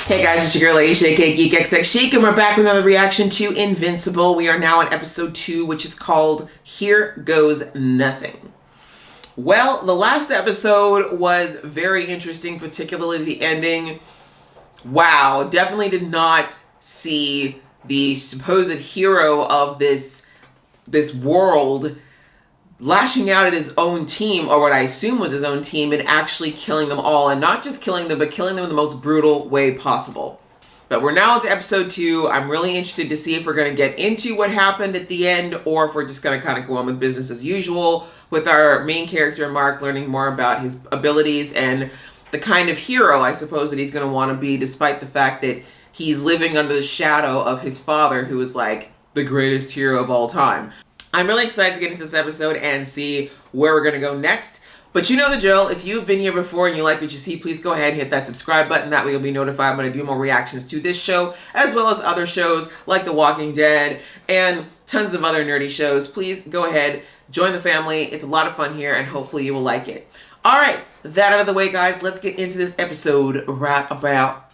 Hey guys, it's your girl Asia, aka GeekXX Chic, and we're back with another reaction to Invincible. We are now on episode 2, which is called Here Goes Nothing. Well, the last episode was very interesting, particularly the ending. Wow, definitely did not see the supposed hero of this world lashing out at his own team, or what I assume was his own team, and actually killing them all. And not just killing them, but killing them in the most brutal way possible. But we're now into episode 2. I'm really interested to see if we're going to get into what happened at the end, or if we're just going to kind of go on with business as usual, with our main character, Mark, learning more about his abilities and the kind of hero, I suppose, that he's going to want to be, despite the fact that he's living under the shadow of his father, who is like the greatest hero of all time. I'm really excited to get into this episode and see where we're going to go next. But you know the drill. If you've been here before and you like what you see, please go ahead and hit that subscribe button. That way you'll be notified when I do more reactions to this show, as well as other shows like The Walking Dead and tons of other nerdy shows. Please go ahead, join the family. It's a lot of fun here, and hopefully you will like it. All right, that out of the way, guys. Let's get into this episode right about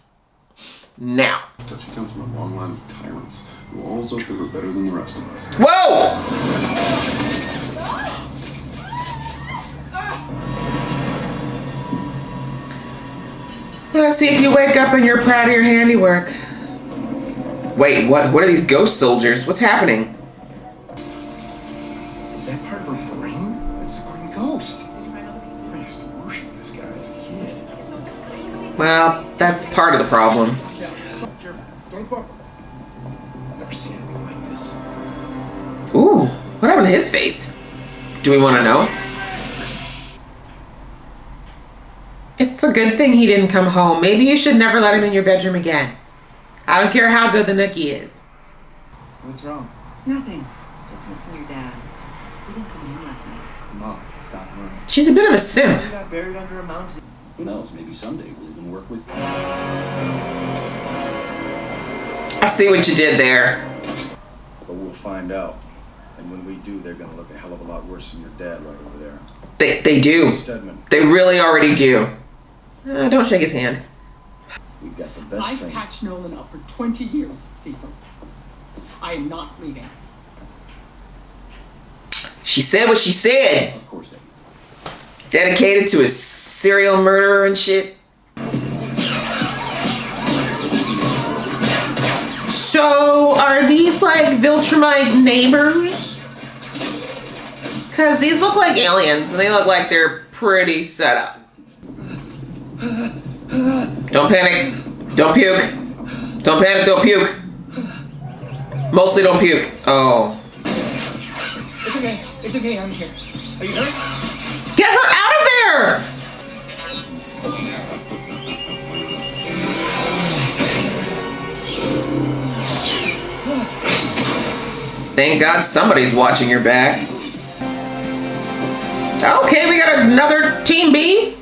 now. But she comes from a long line of tyrants who also think we're better than the rest of us. Whoa! Let's see if you wake up and you're proud of your handiwork. Wait, what are these ghost soldiers? What's happening? Is that part of her brain? It's a green ghost. I used to worship this guy as a kid. Well, that's part of the problem. Careful. Don't bump her. I've never seen anything like this. Ooh, what happened to his face? Do we want to know? It's a good thing he didn't come home. Maybe you should never let him in your bedroom again. I don't care how good the nookie is. What's wrong? Nothing. Just missing your dad. We didn't come in last night. Mom, stop running. She's a bit of a simp. He got buried under a mountain. Who knows? Maybe someday we'll even work with. I see what you did there. But we'll find out. And when we do, they're gonna look a hell of a lot worse than your dad right over there. They do. Stedman. They really already do. Don't shake his hand. We've got the best I've train. patched Nolan up for 20 years, Cecil. I am not leaving. She said what she said. Of course, Daddy. Dedicated to a serial murderer and shit. So, are these like Viltrumite neighbors? Because these look like aliens, and they look like they're pretty set up. Don't panic. Don't puke. Don't panic, don't puke. Mostly don't puke. Oh. It's okay. It's okay. I'm here. Are you hurt? Get her out of there! Thank God somebody's watching your back. Okay, we got another Team B.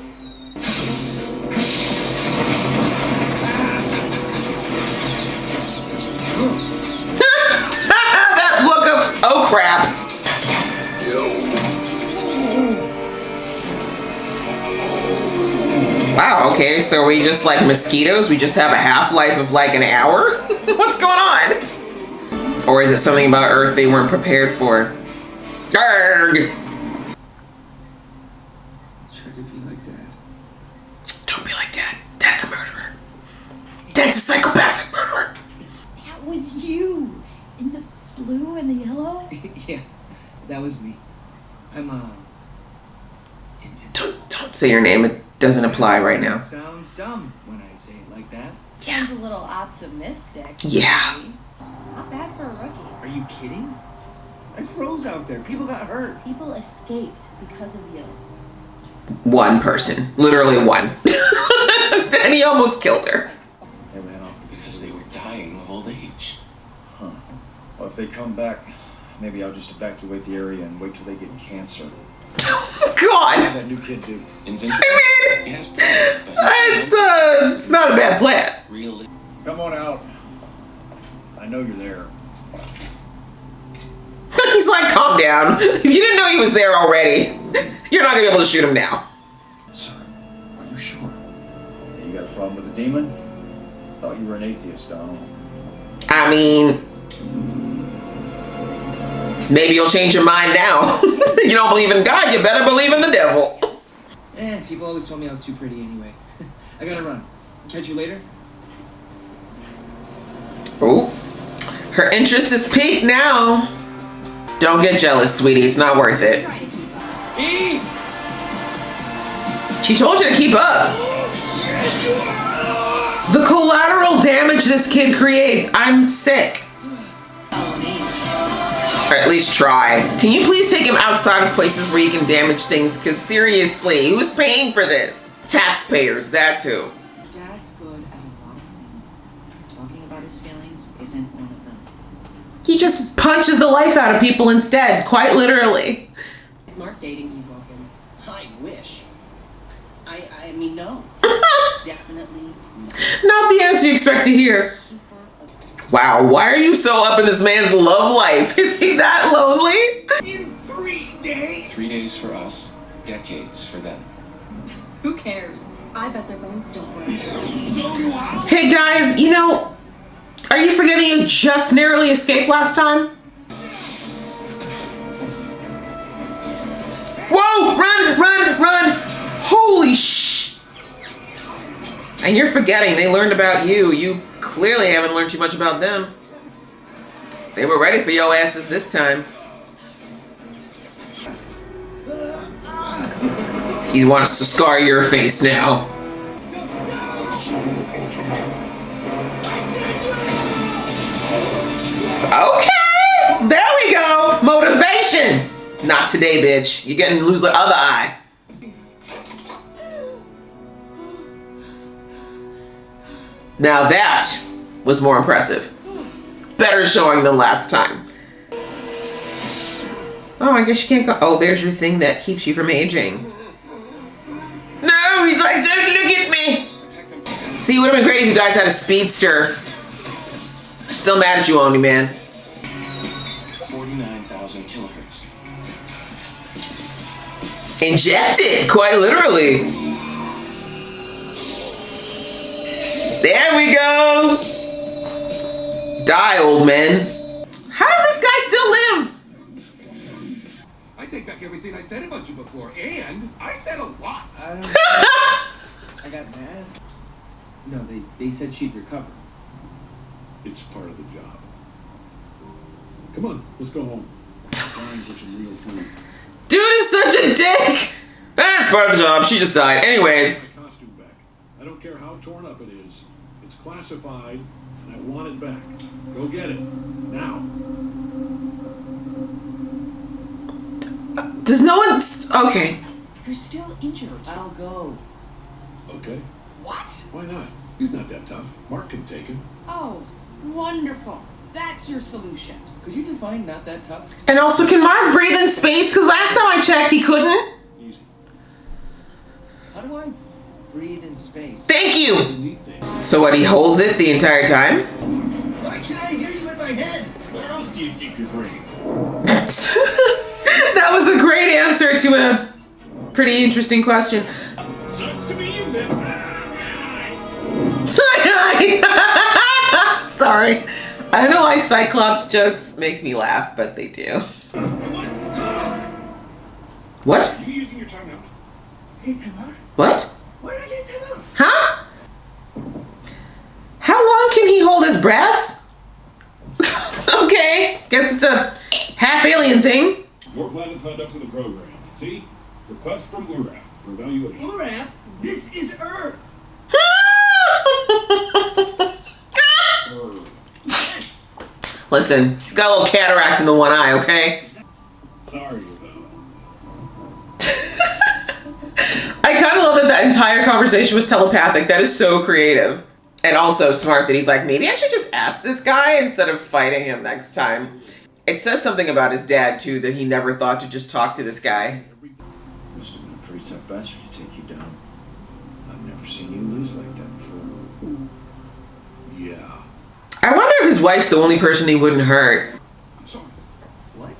That look of, oh crap. Wow, okay, so we just like mosquitoes? We just have a half-life of like an hour? What's going on? Or is it something about Earth they weren't prepared for? Arrgh! Try to be like Dad. Don't be like Dad. Dad's a murderer. Dad's a psychopathic murderer. That was you! In the blue and the yellow? Yeah, that was me. I'm, Don't say your name. It doesn't apply right now. Sounds dumb when I say it like that. Sounds a little optimistic. Yeah. maybe. Not bad for a rookie. Are you kidding? I froze out there. People got hurt. People escaped because of you. One person. Literally one. And he almost killed her. They ran off Because they were dying of old age. Huh. Well, if they come back, maybe I'll just evacuate the area and wait till they get cancer. God. How'd that new kid do? Invincible. I mean, Yes, but it's not a bad plan. really. Come on out. I know you're there. He's like, calm down. If you didn't know he was there already, you're not gonna be able to shoot him now. Sir, are you sure? You got a problem with the demon? thought you were an atheist, Donald. I mean, maybe you'll change your mind now. You don't believe in God, you better believe in the devil. People always told me I was too pretty anyway. I gotta run. Catch you later. Ooh, her interest is peaked now. Don't get jealous, sweetie. It's not worth it. Eve! She told you to keep up. The collateral damage this kid creates. I'm sick. Or at least try. Can you please take him outside of places where you can damage things? Because seriously, who's paying for this? Taxpayers, that's who. Dad's good at a lot of things. Talking about his feelings isn't one of them. He just punches the life out of people instead, quite literally. Is Mark dating you, Wilkins? I wish. I mean, no. Definitely no. Not the answer you expect to hear. Wow, why are you so up in this man's love life? Is he that lonely? In 3 days? 3 days for us, decades for them. Who cares? I bet their bones still break. So do I. Hey guys, you know, are you forgetting you just narrowly escaped last time? Whoa! Run, run, run! Holy sh! And you're forgetting they learned about you. You clearly haven't learned too much about them. They were ready for your asses this time. He wants to scar your face now. Okay, there we go. Motivation. Not today, bitch. You're getting to lose the other eye. Now that was more impressive. Better showing than last time. Oh, I guess you can't go. Oh, there's your thing that keeps you from aging. No, he's like, don't look at me. See, it would have been great if you guys had a speedster. Still mad at you, Omniman. 49,000 kilohertz. Inject it, quite literally. There we go. Die, old man. How did this guy still live? I take back everything I said about you before, and I said a lot. I don't know. I got mad. No, they said she'd recover. It's part of the job. Come on, let's go home. Time for some real food. Dude is such a dick. That's part of the job. She just died. Anyways. My costume back. I don't care how torn up it is. It's classified, and I want it back. Go get it now. Does no one... Okay. You're still injured. I'll go. Okay. What? Why not? He's not that tough. Mark can take him. Oh, wonderful. That's your solution. Could you define not that tough? And also, can Mark breathe in space? Because last time I checked, he couldn't. Easy. How do I breathe in space? Thank you. Neat thing. So what, he holds it the entire time? Why can't I hear you in my head? Where else do you keep your brain? That was a great answer to a pretty interesting question. Sucks to be you, then. Sorry. I don't know why Cyclops jokes make me laugh, but they do. What? Are you using your time out? Hey, time out. What? Why did I get time out? Huh? How long can he hold his breath? Okay, guess it's a half alien thing. Your planet signed up for the program. See? Request from Uraf for evaluation. Uraf, this is Earth. Yes. Listen, he's got a little cataract in the one eye, okay? Sorry about that. I kind of love that the entire conversation was telepathic. That is so creative. And also smart that he's like, maybe I should just ask this guy instead of fighting him next time. It says something about his dad, too, that he never thought to just talk to this guy. Must have been a pretty tough bastard to take you down. I've never seen you lose like that before. Yeah. I wonder if his wife's the only person he wouldn't hurt. I'm sorry. What?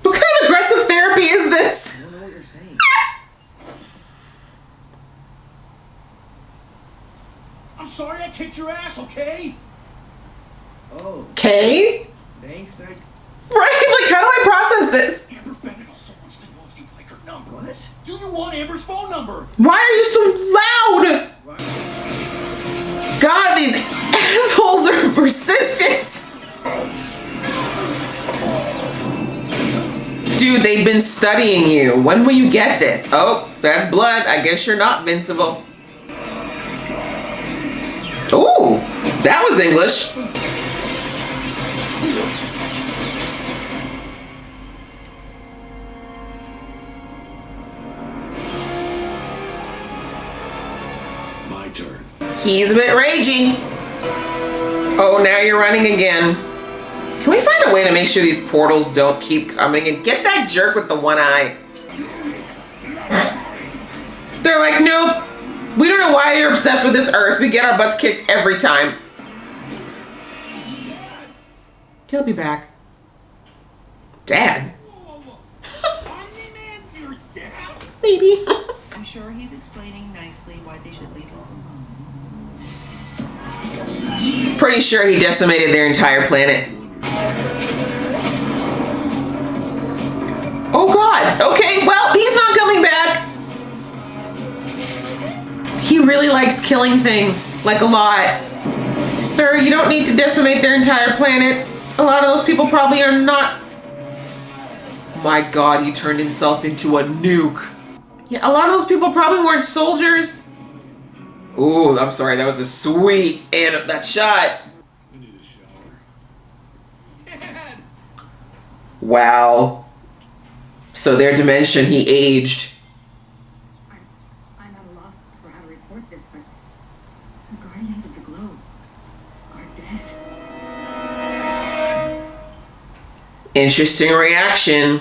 What kind of aggressive therapy is this? I don't know what you're saying. I'm sorry I kicked your ass, okay? Oh, Okay? thanks. Right? Like, how do I process this? Amber Bennett also wants to know if you'd like her number. What? Do you want Amber's phone number? Why are you so loud? God, these assholes are persistent. Dude, they've been studying you. When will you get this? Oh, that's blood. I guess you're not invincible. Ooh, that was English. My turn. He's a bit ragey. Oh, now you're running again. Can we find a way to make sure these portals don't keep coming? And get that jerk with the one eye. They're like, nope. We don't know why you're obsessed with this earth. We get our butts kicked every time. He'll be back. Dad. Omniman's your dad? Maybe. I'm sure he's explaining nicely why they should leave us alone. Pretty sure he decimated their entire planet. Oh God. Okay, well, he's not coming back. He really likes killing things, like a lot. Sir, you don't need to decimate their entire planet. A lot of those people probably are not. My God, he turned himself into a nuke. Yeah, a lot of those people probably weren't soldiers. Ooh, I'm sorry, that was a sweet and that shot. I need a shower. Dad! Wow. So their dimension, he aged. I'm at a loss for how to report this, but the Guardians of the Globe are dead. Interesting reaction.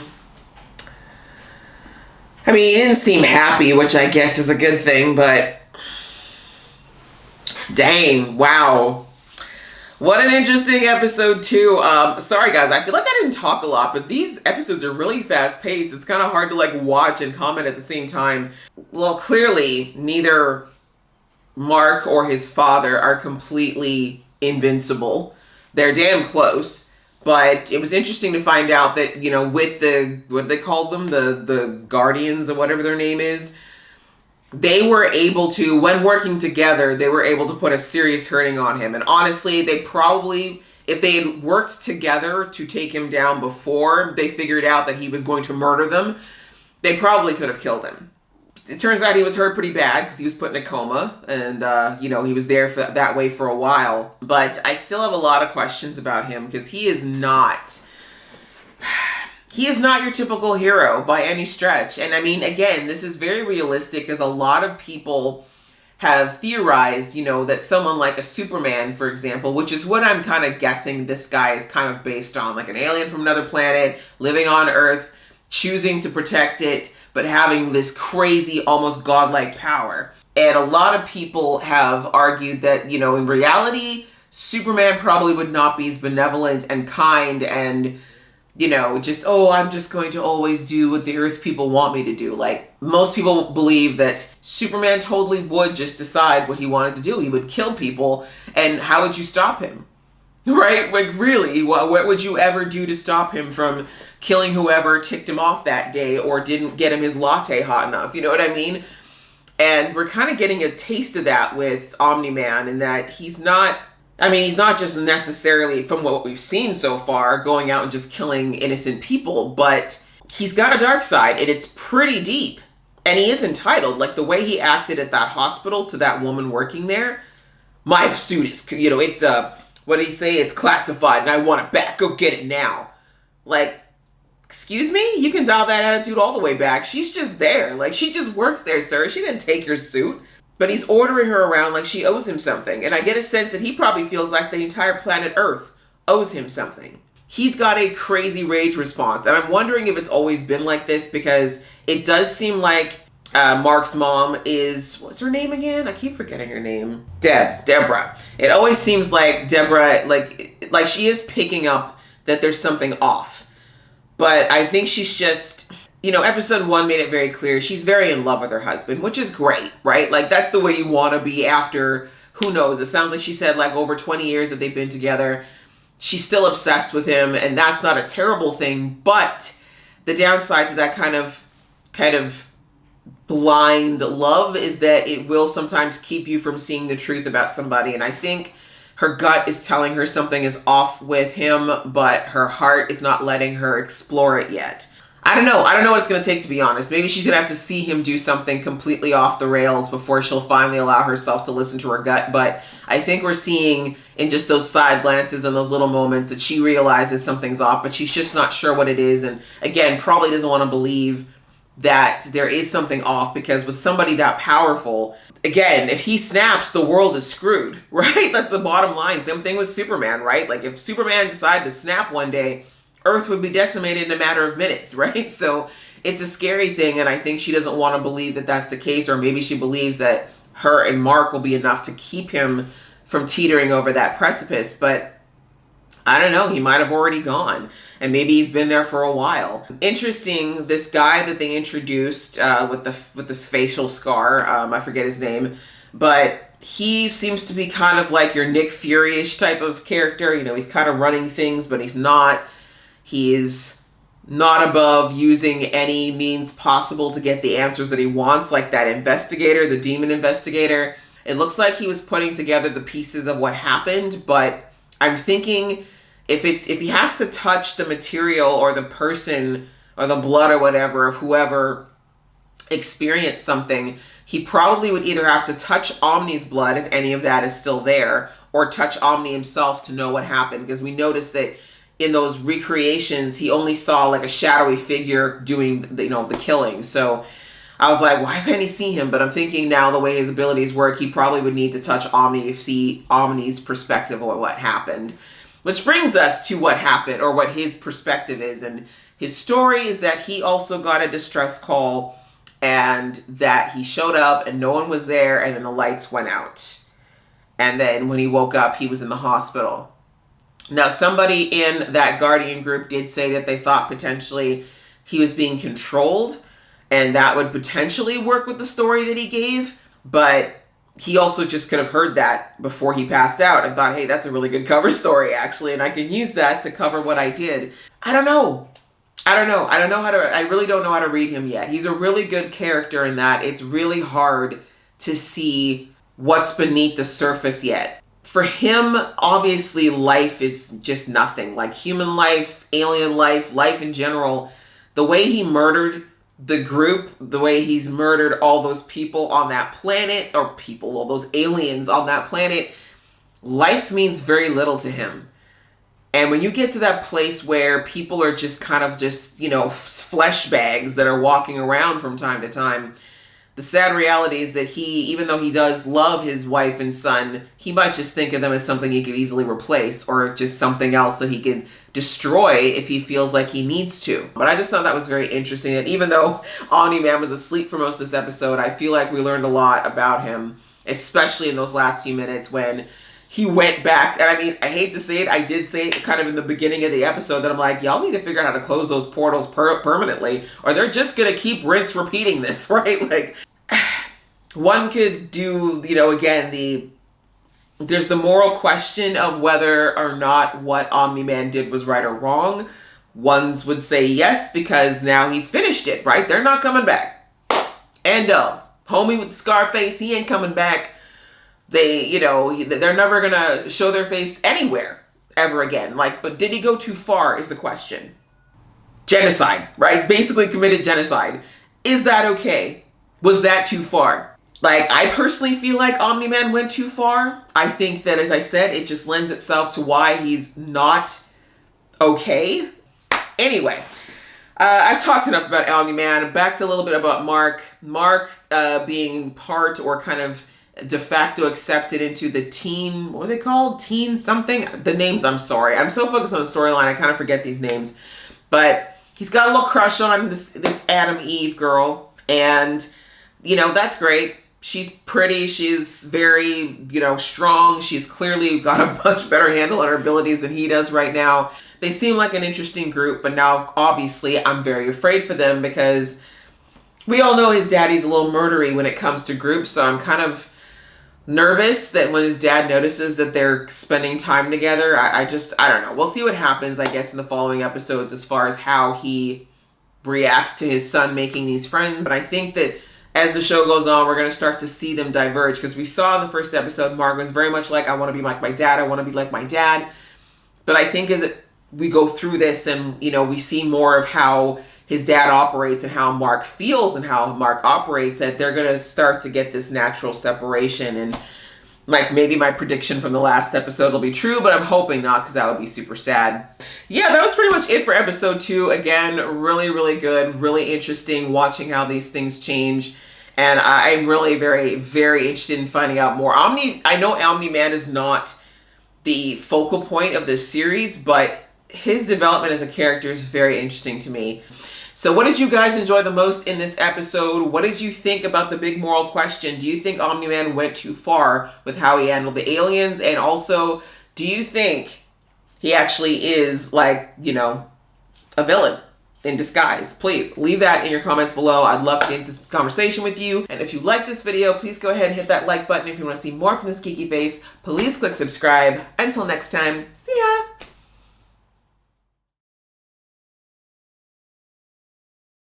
I mean, he didn't seem happy, which I guess is a good thing, but dang, wow. What an interesting episode too. Sorry guys, I feel like I didn't talk a lot, but these episodes are really fast paced. It's kind of hard to like watch and comment at the same time. Well, clearly neither Mark or his father are completely invincible. They're damn close. But it was interesting to find out that, you know, with the, what do they call them? The Guardians or whatever their name is. They were able to, when working together, they were able to put a serious hurting on him. And honestly, they probably, if they had worked together to take him down before they figured out that he was going to murder them, they probably could have killed him. It turns out he was hurt pretty bad because he was put in a coma and, you know, he was there for that way for a while. But I still have a lot of questions about him because he is not your typical hero by any stretch. And I mean, again, this is very realistic because a lot of people have theorized, you know, that someone like a Superman, for example, which is what I'm kind of guessing this guy is kind of based on, like an alien from another planet, living on Earth, choosing to protect it, but having this crazy, almost godlike power. And a lot of people have argued that, you know, in reality, Superman probably would not be as benevolent and kind and, you know, just, oh, I'm just going to always do what the Earth people want me to do. Like, most people believe that Superman totally would just decide what he wanted to do. He would kill people, and how would you stop him? Right? Like, really, what would you ever do to stop him from killing whoever ticked him off that day or didn't get him his latte hot enough? You know what I mean? And we're kind of getting a taste of that with Omniman in that he's not just necessarily, from what we've seen so far, going out and just killing innocent people, but he's got a dark side, and it's pretty deep. And he is entitled. Like, the way he acted at that hospital to that woman working there, my suit is, you know, it's, what did he say? It's classified, and I want it back. Go get it now. Like, excuse me? You can dial that attitude all the way back. She's just there. Like, she just works there, sir. She didn't take your suit. But he's ordering her around like she owes him something. And I get a sense that he probably feels like the entire planet Earth owes him something. He's got a crazy rage response. And I'm wondering if it's always been like this because it does seem like Mark's mom is, what's her name again? I keep forgetting her name. Deborah. It always seems like Deborah, like she is picking up that there's something off. But I think she's just, you know, episode 1 made it very clear she's very in love with her husband, which is great, right? Like, that's the way you want to be after who knows? It sounds like she said like over 20 years that they've been together. She's still obsessed with him, and that's not a terrible thing, but the downside to that kind of blind love is that it will sometimes keep you from seeing the truth about somebody. And I think her gut is telling her something is off with him, but her heart is not letting her explore it yet. I don't know what it's going to take, to be honest. Maybe she's going to have to see him do something completely off the rails before she'll finally allow herself to listen to her gut. But I think we're seeing in just those side glances and those little moments that she realizes something's off, but she's just not sure what it is. And again, probably doesn't want to believe that there is something off, because with somebody that powerful, again, if he snaps, the world is screwed, right? That's the bottom line. Same thing with Superman, right? Like if Superman decided to snap one day, Earth would be decimated in a matter of minutes, right? So it's a scary thing, and I think she doesn't want to believe that that's the case, or maybe she believes that her and Mark will be enough to keep him from teetering over that precipice. But I don't know, he might have already gone, and maybe he's been there for a while. Interesting, this guy that they introduced with this facial scar, I forget his name, but he seems to be kind of like your Nick Fury-ish type of character. You know, he's kind of running things, but he's not. He is not above using any means possible to get the answers that he wants, like that investigator, the demon investigator. It looks like he was putting together the pieces of what happened, but I'm thinking if he has to touch the material or the person or the blood or whatever of whoever experienced something, he probably would either have to touch Omni's blood, if any of that is still there, or touch Omni himself to know what happened, because we noticed that in those recreations, he only saw like a shadowy figure doing the killing. So I was like, why can't he see him? But I'm thinking now, the way his abilities work, he probably would need to touch Omni to see Omni's perspective of what happened. Which brings us to what happened, or what his perspective is. And his story is that he also got a distress call, and that he showed up and no one was there, and then the lights went out. And then when he woke up, he was in the hospital. Now, somebody in that Guardian group did say that they thought potentially he was being controlled, and that would potentially work with the story that he gave, but he also just could have heard that before he passed out and thought, hey, that's a really good cover story, actually, and I can use that to cover what I did. I don't know how to, I really don't know how to read him yet. He's a really good character in that it's really hard to see what's beneath the surface yet. For him, obviously, life is just nothing. Like human life, alien life, life in general. The way he murdered the group, the way he's murdered all those people on that planet, or all those aliens on that planet, life means very little to him. And when you get to that place where people are just kind of flesh bags that are walking around from time to time, the sad reality is that he, even though he does love his wife and son, he might just think of them as something he could easily replace, or just something else that he could destroy if he feels like he needs to. But I just thought that was very interesting, that even though Omniman was asleep for most of this episode, I feel like we learned a lot about him, especially in those last few minutes when he went back. And I mean, I hate to say it, I did say it kind of in the beginning of the episode that I'm like, y'all need to figure out how to close those portals permanently, or they're just going to keep repeating this, right? Like, one could do, again, there's the moral question of whether or not what Omni-Man did was right or wrong. Ones would say yes, because now he's finished it, right? They're not coming back. End of. Homie with the scar face, he ain't coming back. They're never gonna show their face anywhere ever again. But did he go too far is the question. Genocide, right? Basically committed genocide. Is that okay? Was that too far? I personally feel like Omni-Man went too far. I think that, as I said, it just lends itself to why he's not okay. Anyway, I've talked enough about Omni-Man. Back to a little bit about Mark. Mark being part, or kind of de facto accepted into the teen, what are they called? Teen something? The names, I'm sorry. I'm so focused on the storyline, I kind of forget these names. But he's got a little crush on this Adam Eve girl. And, that's great. She's pretty. She's very, strong. She's clearly got a much better handle on her abilities than he does right now. They seem like an interesting group, but now, obviously, I'm very afraid for them, because we all know his daddy's a little murdery when it comes to groups, so I'm kind of nervous that when his dad notices that they're spending time together. I don't know. We'll see what happens, I guess, in the following episodes as far as how he reacts to his son making these friends. But I think that as the show goes on, we're going to start to see them diverge, because we saw in the first episode, Mark was very much like, I want to be like my dad. I want to be like my dad. But I think as we go through this and, you know, we see more of how his dad operates and how Mark feels and how Mark operates, that they're going to start to get this natural separation. And like, maybe my prediction from the last episode will be true, but I'm hoping not, because that would be super sad. Yeah, that was pretty much it for episode 2. Again, really, really good, really interesting watching how these things change. And I'm really very, very interested in finding out more. I know Omniman is not the focal point of this series, but his development as a character is very interesting to me. So what did you guys enjoy the most in this episode? What did you think about the big moral question? Do you think Omniman went too far with how he handled the aliens? And also, do you think he actually is, like, you know, a villain in disguise? Please leave that in your comments below. I'd love to get this conversation with you. And if you like this video, please go ahead and hit that like button. If you want to see more from this geeky face, please click subscribe. Until next time, see ya!